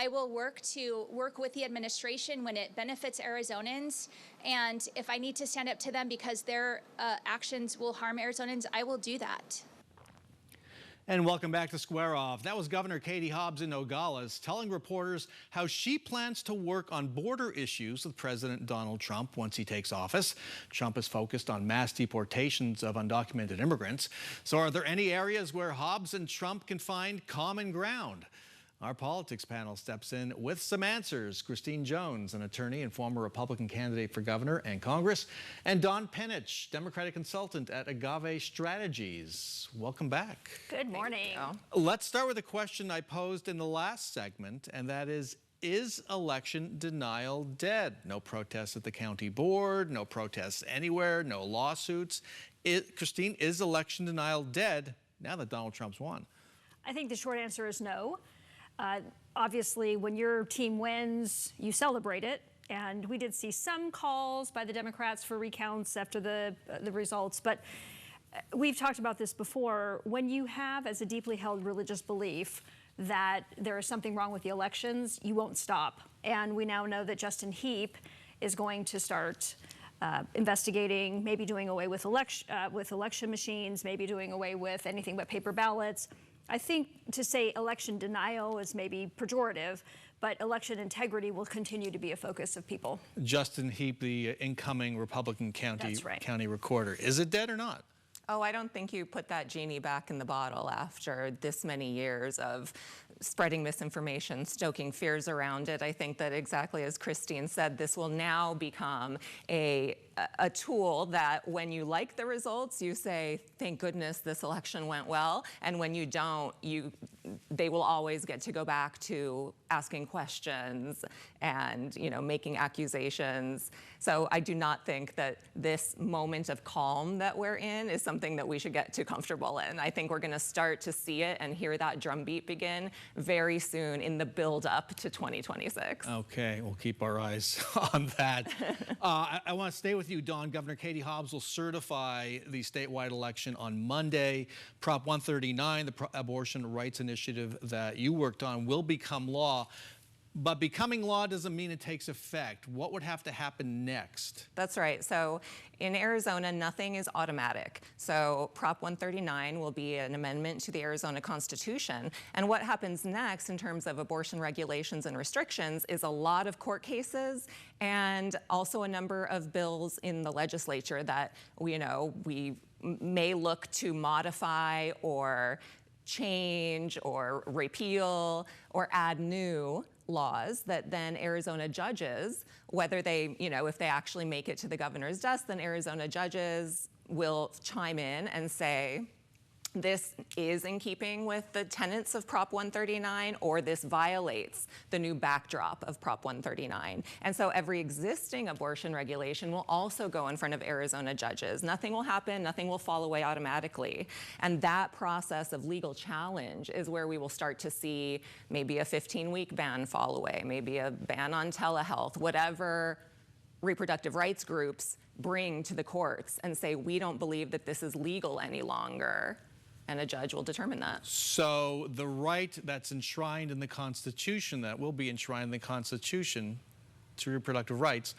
I will work with the administration when it benefits Arizonans. And if I need to stand up to them because their actions will harm Arizonans, I will do that. And welcome back to Square Off. That was Governor Katie Hobbs in Nogales telling reporters how she plans to work on border issues with President Donald Trump once he takes office. Trump is focused on mass deportations of undocumented immigrants. So are there any areas where Hobbs and Trump can find common ground? Our politics panel steps in with some answers. Christine Jones, an attorney and former Republican candidate for governor and Congress, and Dawn Penich, Democratic consultant at Agave Strategies. Welcome back. Good morning. Let's start with a question I posed in the last segment, and that is election denial dead? No protests at the county board, no protests anywhere, no lawsuits. Christine, is election denial dead now that Donald Trump's won? I think the short answer is no. Obviously, when your team wins, you celebrate it. And we did see some calls by the Democrats for recounts after the results. But we've talked about this before. When you have, as a deeply held religious belief, that there is something wrong with the elections, you won't stop. And we now know that Justin Heap is going to start investigating, maybe doing away with election machines, maybe doing away with anything but paper ballots. I think to say election denial is maybe pejorative, but election integrity will continue to be a focus of people. Justin Heap, the incoming Republican county recorder. Is it dead or not? Oh, I don't think you put that genie back in the bottle after this many years of spreading misinformation, stoking fears around it. I think that exactly as Christine said, this will now become a tool that when you like the results, you say, thank goodness this election went well. And when you don't, they will always get to go back to asking questions and making accusations. So I do not think that this moment of calm that we're in is something that we should get too comfortable in. I think we're going to start to see it and hear that drumbeat begin very soon in the build up to 2026. Okay, we'll keep our eyes on that. I want to stay with you, Dawn. Governor Katie Hobbs will certify the statewide election on Monday. Prop 139, the abortion rights initiative that you worked on, will become law. But becoming law doesn't mean it takes effect. What would have to happen next? That's right. So in Arizona, nothing is automatic. So Prop 139 will be an amendment to the Arizona Constitution. And what happens next in terms of abortion regulations and restrictions is a lot of court cases and also a number of bills in the legislature that we may look to modify or change or repeal or add new laws that then Arizona judges, whether they, if they actually make it to the governor's desk, then Arizona judges will chime in and say, this is in keeping with the tenets of Prop 139, or this violates the new backdrop of Prop 139. And so every existing abortion regulation will also go in front of Arizona judges. Nothing will happen, nothing will fall away automatically. And that process of legal challenge is where we will start to see maybe a 15-week ban fall away, maybe a ban on telehealth, whatever reproductive rights groups bring to the courts and say, we don't believe that this is legal any longer. And a judge will determine that. So the right that's enshrined in the Constitution, that will be enshrined in the Constitution to reproductive rights,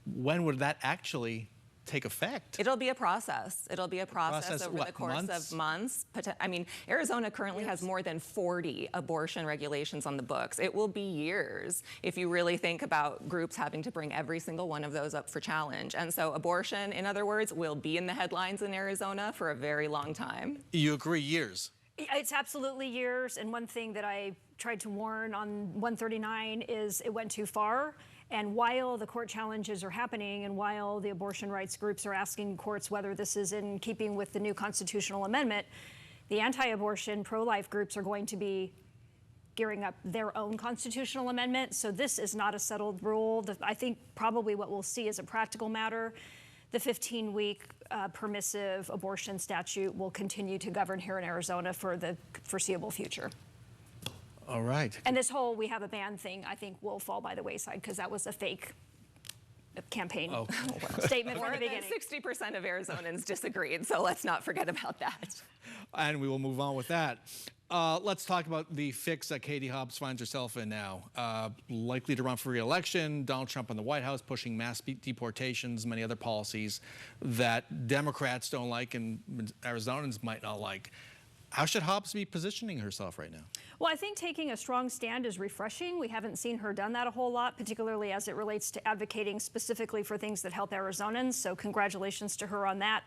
when would that actually take effect? It'll be a process. It'll be a process over the course of months. I mean, Arizona currently has more than 40 abortion regulations on the books. It will be years if you really think about groups having to bring every single one of those up for challenge. And so abortion, in other words, will be in the headlines in Arizona for a very long time. You agree, years? It's absolutely years. And one thing that I tried to warn on 139 is it went too far. And while the court challenges are happening and while the abortion rights groups are asking courts whether this is in keeping with the new constitutional amendment, the anti-abortion, pro-life groups are going to be gearing up their own constitutional amendment. So this is not a settled rule. I think probably what we'll see as a practical matter, the 15-week permissive abortion statute will continue to govern here in Arizona for the foreseeable future. All right. And this whole "we have a ban" thing, I think, will fall by the wayside because that was a fake campaign statement from the beginning. 60% of Arizonans disagreed, so let's not forget about that. And we will move on with that. let's talk about the fix that Katie Hobbs finds herself in now. Likely to run for re-election, Donald Trump in the White House pushing mass deportations, many other policies that Democrats don't like and Arizonans might not like. How should Hobbs be positioning herself right now? Well, I think taking a strong stand is refreshing. We haven't seen her done that a whole lot, particularly as it relates to advocating specifically for things that help Arizonans. So congratulations to her on that.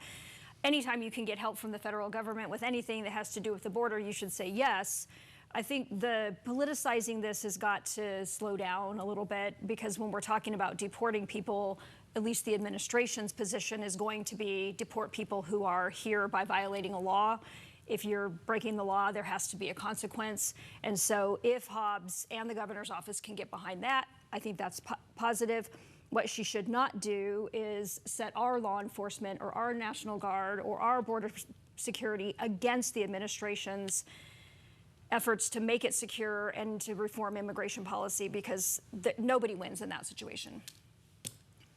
Anytime you can get help from the federal government with anything that has to do with the border, you should say yes. I think the politicizing this has got to slow down a little bit, because when we're talking about deporting people, at least the administration's position is going to be deport people who are here by violating a law. If you're breaking the law, there has to be a consequence. And so if Hobbs and the governor's office can get behind that, I think that's positive. What she should not do is set our law enforcement or our National Guard or our border security against the administration's efforts to make it secure and to reform immigration policy, because nobody wins in that situation.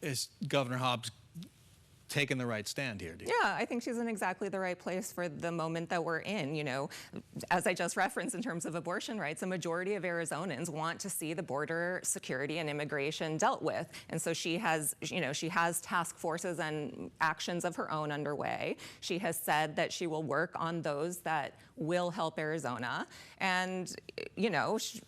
Is Governor Hobbs taking the right stand here? Yeah, I think she's in exactly the right place for the moment that we're in. You know, as I just referenced in terms of abortion rights, a majority of Arizonans want to see the border security and immigration dealt with. And so she has, she has task forces and actions of her own underway. She has said that she will work on those that will help Arizona. And,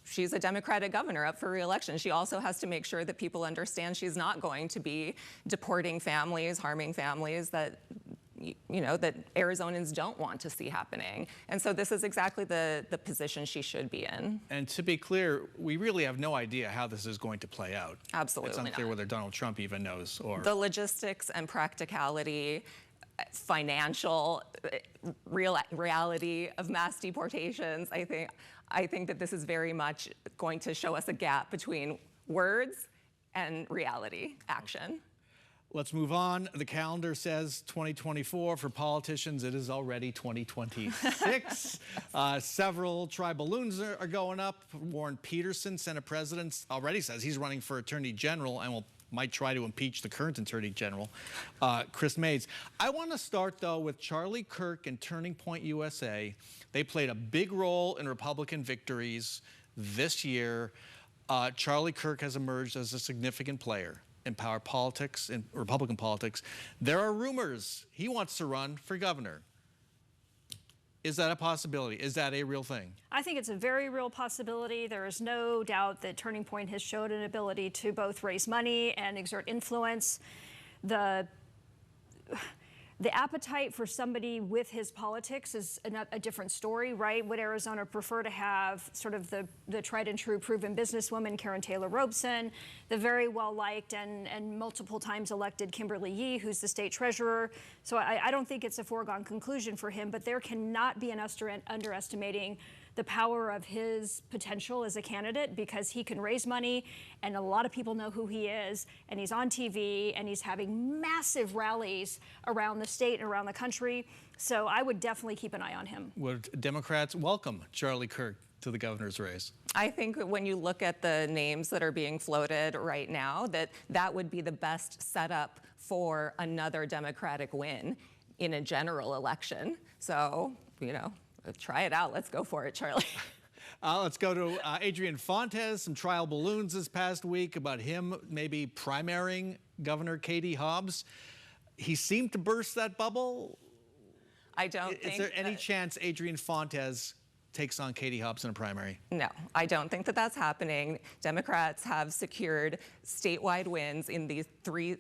she's a Democratic governor up for re-election. She also has to make sure that people understand she's not going to be deporting families, harming families that that Arizonans don't want to see happening. And so this is exactly the position she should be in. And to be clear, we really have no idea how this is going to play out. Absolutely It's unclear not. whether Donald Trump even knows. Or the logistics and practicality, financial reality of mass deportations. I think that this is very much going to show us a gap between words and reality, action. Let's move on. The calendar says 2024. For politicians, it is already 2026. Several tri-balloons are going up. Warren Peterson, Senate President, already says he's running for Attorney General and might try to impeach the current Attorney General, Chris Mays. I want to start, though, with Charlie Kirk and Turning Point USA. They played a big role in Republican victories this year. Charlie Kirk has emerged as a significant player in power politics, in Republican politics. There are rumors he wants to run for governor. Is that a possibility? Is that a real thing? I think it's a very real possibility. There is no doubt that Turning Point has showed an ability to both raise money and exert influence. The appetite for somebody with his politics is a different story, right? Would Arizona prefer to have sort of the tried and true proven businesswoman, Karen Taylor Robeson, the very well-liked and multiple times elected Kimberly Yee, who's the state treasurer? So I don't think it's a foregone conclusion for him, but there cannot be an underestimating the power of his potential as a candidate, because he can raise money and a lot of people know who he is, and he's on TV and he's having massive rallies around the state and around the country. So I would definitely keep an eye on him. Would Democrats welcome Charlie Kirk to the governor's race? I think when you look at the names that are being floated right now, that would be the best setup for another Democratic win in a general election. So, try it out. Let's go for it, Charlie. Let's go to Adrien Fontes. Some trial balloons this past week about him maybe primarying Governor Katie Hobbs. He seemed to burst that bubble. I don't think. Is there any chance Adrien Fontes takes on Katie Hobbs in a primary? No, I don't think that that's happening. Democrats have secured statewide wins in these three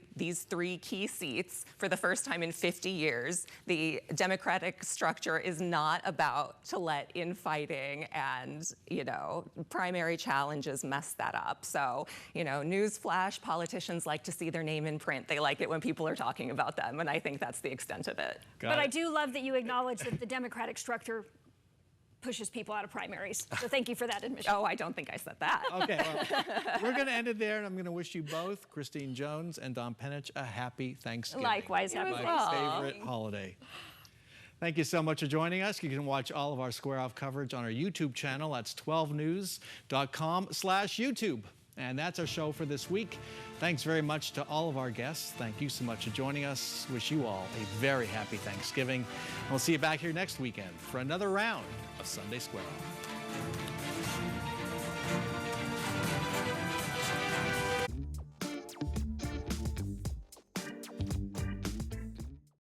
key seats for the first time in 50 years. The Democratic structure is not about to let infighting and, primary challenges mess that up. So, newsflash, politicians like to see their name in print. They like it when people are talking about them, and I think that's the extent of it. But I do love that you acknowledge that the Democratic structure pushes people out of primaries. So thank you for that admission. Oh, I don't think I said that. Okay, well, we're going to end it there, and I'm going to wish you both, Christine Jones and Don Penich, a happy Thanksgiving. Likewise, happy My Thanksgiving. favorite holiday. Thank you so much for joining us. You can watch all of our Square Off coverage on our YouTube channel. That's 12news.com/YouTube. And that's our show for this week. Thanks very much to all of our guests. Thank you so much for joining us. Wish you all a very happy Thanksgiving. We'll see you back here next weekend for another round of Sunday Square Off.